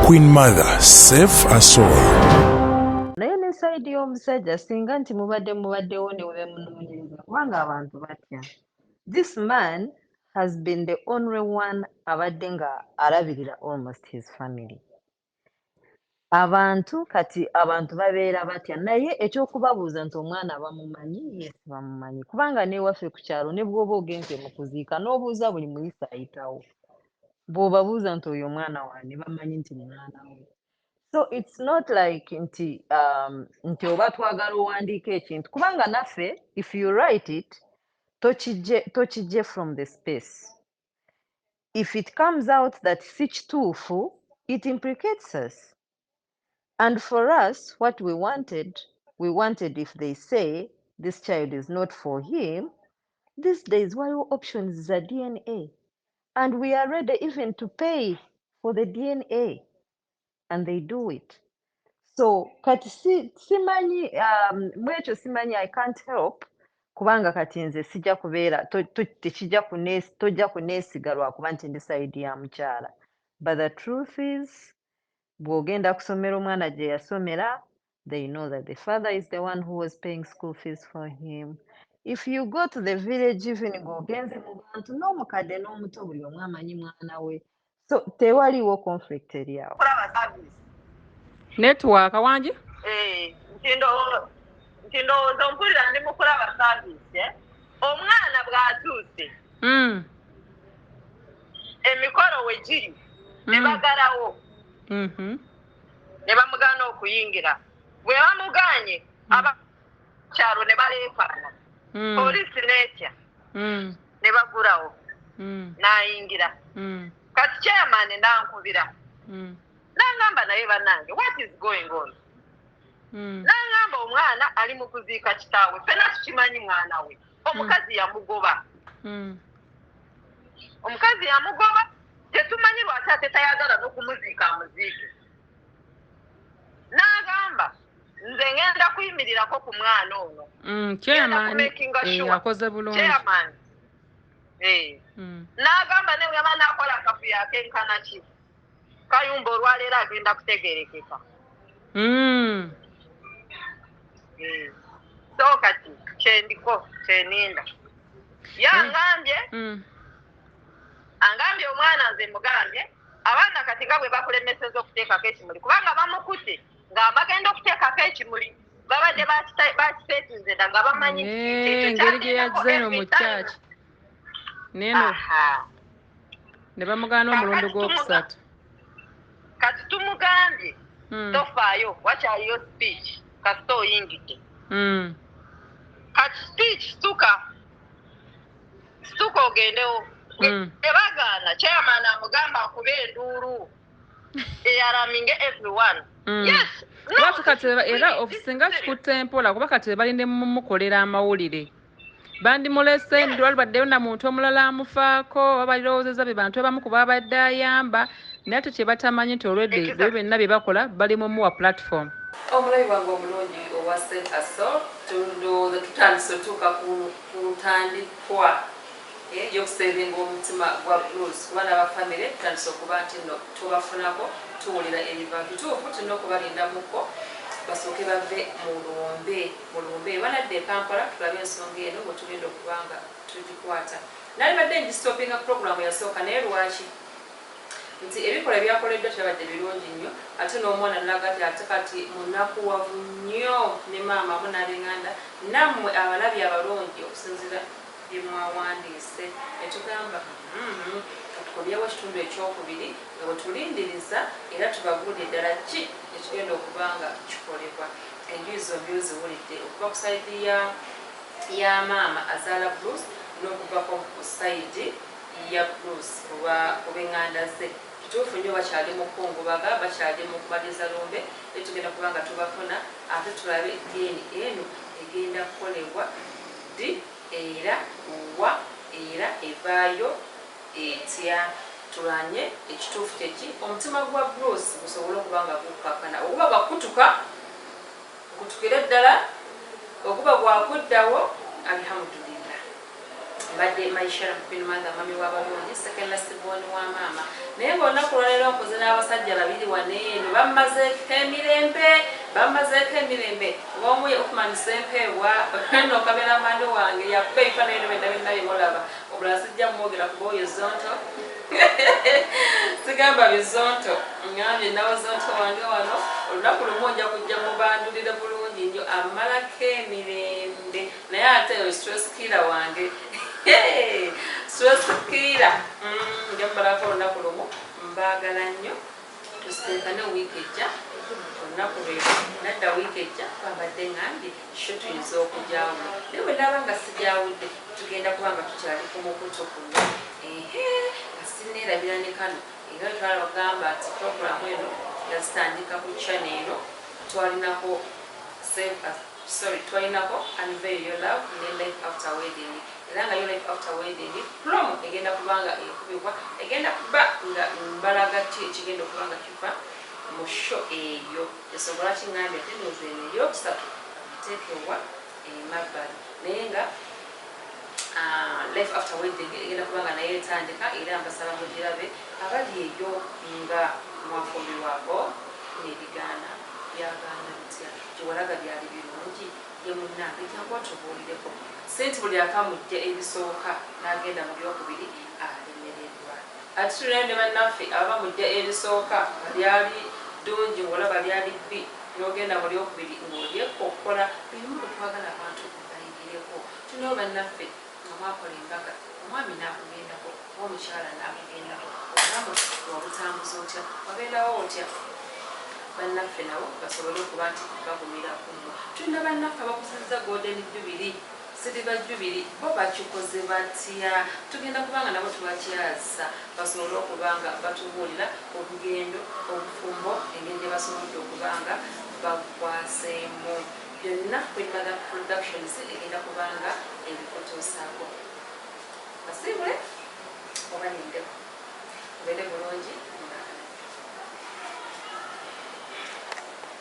Queen Mother, save us all. Naye ne side y'omusajja singa nti mubaddewo ne we munoonyereza kubanga abantu batya. This man has been the only one abadde nga alabirira almost his family. Abantu kati abantu babeera batya naye ekyokubabuuza nti omwana bamumanyi yes bamumanyi kubanga newaffe ku kyalo ne bw'oba ogenze mu kuziika n'obuuza buli muyisa ayitawo bw'obabuuza nti oyo omwana wange bamanyi nti mwana we. So it's not like nti oba twagala owandiika ekintu kubanga naffe if you write it tokijje from the space. If it comes out that si kituufu it implicates us. And for us, what we wanted if they say this child is not for him, these days, why options is a DNA? And we are ready even to pay for the DNA. And they do it. So, kati simanyi, mwekyo simanyi, I can't help, kubanga kati nze sijja kubeera, tojja kuneesiga lwakuba nti ndi side ya mukyala. But the truth is, bw'ogenda kusomera omwana gye yasomera, they know that the father is the one who was paying school fees for him. If you go to the village even ng'ogenze mu bantu n'omukadde n'omuto buli omu amanyi mwana we. So tewaliwo conflict eri awo. Network wangi? Nti ndowooza mpulira ndi mu kulaba service. Omwana bw'atuuse. Emikolo we giri ne bagalawo. Ne bamugana okuyingira. Bwe bamuganye abakyalo ne baleekaana. Poliisi n'etya. Ne bagulawo. N'ayingira. Kati chairman n'ankubira. N'angamba naye bannange, what is going on? N'angamba omwana ali mu kuziika kitaawe. Ffenna tukimanyi mwana we. Omukazi yamugoba. Omukazi yamugoba. Tetumanyi lwaki ate tayagala n'okumuziika amuziike. N'agamba nze ngenda kuyimirirako ku mwana ono. Chairman akoze bulungi. Chairman. N'agamba ne bw'aba n'akola akafuyo akenkana ki. Kayumba olwaleero agenda kutegeerekeka. So kati kyendiko kyeninda. Yangambye. Angambye omwana nze mugambye abaana kati nga bwe bakulemeseza okuteekako ekimuli kubanga bamukutte ng'abagenda okuteekako ekimuli babadde bakiseetinze dda nga bamanyi engeri gye yazze mu kyaki neno ne bamugaana omulundi gw'okusatu. Kati tumugambye tofaayo wakyaliyo speech kasita oyingidde. Kati speech situka ogendewo. Ebagaana chairman amugamba akube enduulu eyaraminge everyone. Yes. Lwaki kati era ofisinga kikutte mpola kuba kati balinde mumukolera amawulire. Bandimulese ndwali baddeyo na muntu omulala amufaako babalirowoozeza be bantu abamu kuba abadde ayamba naye ate kye batamanyi nti olwedde bwe benna bye bakola bali mu muwa platform. Omulabi wange omulungi owa St. Asol tulowooza tutandise otuuka ku ntandikwa y'okuseevinga omutima gwa blues kuba n'abafamire tutandise okuba nti nno tubafunako tuwulira ebiva bituufu tulina okubalindamuko basooke bave mu lumbe banadde Kampala tulabe ensonga eno bwe tugenda okuba nga tugikwata. Nali badde ngistopinga puroguramu yasooka naye lwaki nti ebikola ebyakoleddwa kirabadde birungi nnyo ate n'omwana nalaga ti ate kati munakuwavu nnyo ne maama amu n'abenganda nammwe abalabi abalungi okusinziira bye mwawandiise netugamba tukomyewo ekitundu ekyokubiri nga bwe tulindiriza era tubabuulire ddala ki ekigenda okuba nga kikolebwa. Enjuyi zombi oziwulidde okuva ku sayidi ya maama azaala blues n'okuvako ku sayidi ya blues kuba enganda ze kituufu nnyo bakyali mu kungubaga bakyali mu kubaliza lumbe etugenda kuba nga tubafuna ate tulabe deni eno egenda kukolebwa di era wa era evaayo etya tulanye ekituufu kyeki omutima gwa blues gusobole okuba nga gukakana okuba gwakutuka gukutukire ddala okuba gwakuddawo alhamdulillah. Mbadde maishara mpini manda mami w'abalungi sekenda siboni wa mama naye ng'olunaku lwaleero nkoze n'abasajja babiri waneeno bammazeeko emirembe ng'omu okumanisa empeebwa no kaberamani wange yakuba ebifaananyi byenna bye mulaba obula sijja mwogera kuba oyo zonto sigamba bizonto ngambye nawe zonto wange wano olunaku lumu ojja kujja mubandulire bulungi nnyo amalako emirembe naye ate oyo stress killer wange stress killer nja mubalako olunaku lumu mbaagala nnyo tusiteekane wiiki ejja olunaku lwero nadda wiiki ejja twabadde ngambye sho tuyinza okujyawo naye bwe ndaba nga sijawudde tugenda kubanga tukyali ku mukutu kuno nga sineerabira ne kano era twalagamba nti programu eno yazitandika ku channel eno twalinako unveil your love ne life after wedding era nga yo life after wedding promo egenda kubanga ekubibwa egenda kuba nga mbalaga ki ekigenda okubanga kiva mu show eyo esobola kingambye ate ndoze eno eyokusatu tekewa emabbali naye nga life after wedding egenda kubanga naye etandika era mbasaba mugirabe abali eyo nga mwafumbirwako n'ebigaana byagaana bitya gyewalaga byali birungi ye munnange jangu atubuulireko sente buli akamujja ebisooka n'agenda mu byokubiri alemererwa ati tulende bannaffe aba mujja ebisooka balyali ddungi ng'olaba lyali bbi n'ogenda mu lyokubiri ng'olyekokkola bimu twagala abantu bayigireko tulinawo bannaffe nga mwakola embaga omwami n'akugendako omukyala n'akugendako olamu wabutambuza otya wabeerawo otya bannaffe nabo basobole okuba nti bagumira kuno tulina bannaffe abakusiza golden jubilee silver jubilee bo bakikoze batya tugenda kubanga nabo tubakyaza basobole okubanga batubuulira obugendo obufumbo engeri gye basobodde okubanga bakwaseemu byonna kwimada productions egenda kubanga ebikutuusaako basiibule oba nindeko obere bulungi